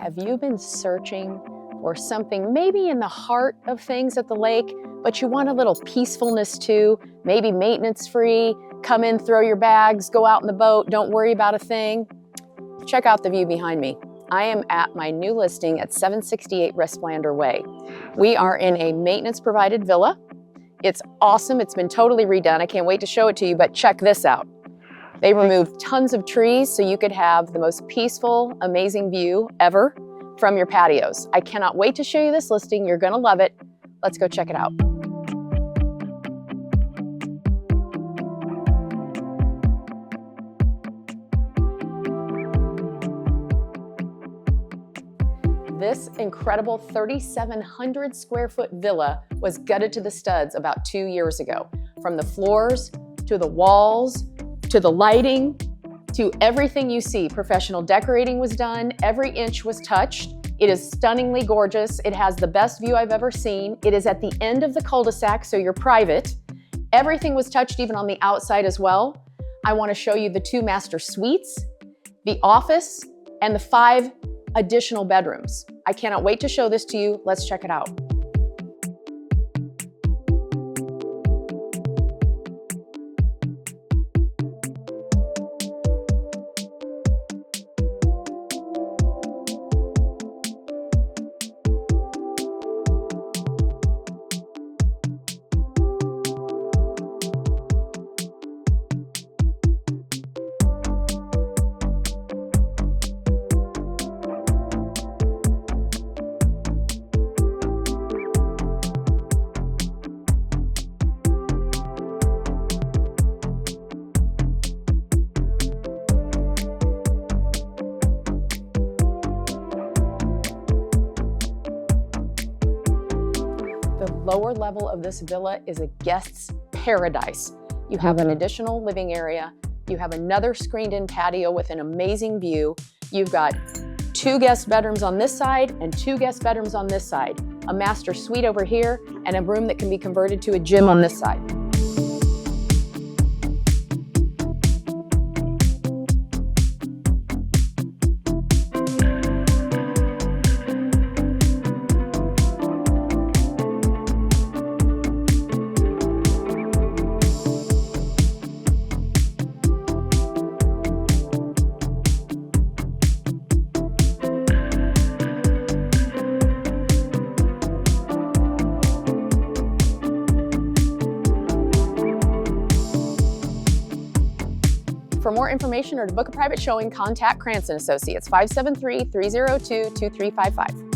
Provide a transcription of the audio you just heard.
Have you been searching for something maybe in the heart of things at the lake, but you want a little peacefulness too, maybe maintenance free, come in, throw your bags, go out in the boat, don't worry about a thing? Check out the view behind me. I am at my new listing at 768 Resplander Way. We are in a maintenance provided villa. It's awesome, it's been totally redone. I can't wait to show it to you, but check this out. They removed tons of trees so you could have the most peaceful, amazing view ever from your patios. I cannot wait to show you this listing. You're gonna love it. Let's go check it out. This incredible 3,700 square foot villa was gutted to the studs about 2 years ago. From the floors, to the walls, to the lighting, to everything you see. Professional decorating was done, every inch was touched. It is stunningly gorgeous. It has the best view I've ever seen. It is at the end of the cul-de-sac, so you're private. Everything was touched, even on the outside as well. I want to show you the 2 master suites, the office, and the 5 additional bedrooms. I cannot wait to show this to you. Let's check it out. The lower level of this villa is a guest's paradise. You have an additional living area. You have another screened-in patio with an amazing view. You've got 2 guest bedrooms on this side and 2 guest bedrooms on this side. A master suite over here and a room that can be converted to a gym on this side. For more information or to book a private showing, contact Krantz & Associates, 573-302-2355.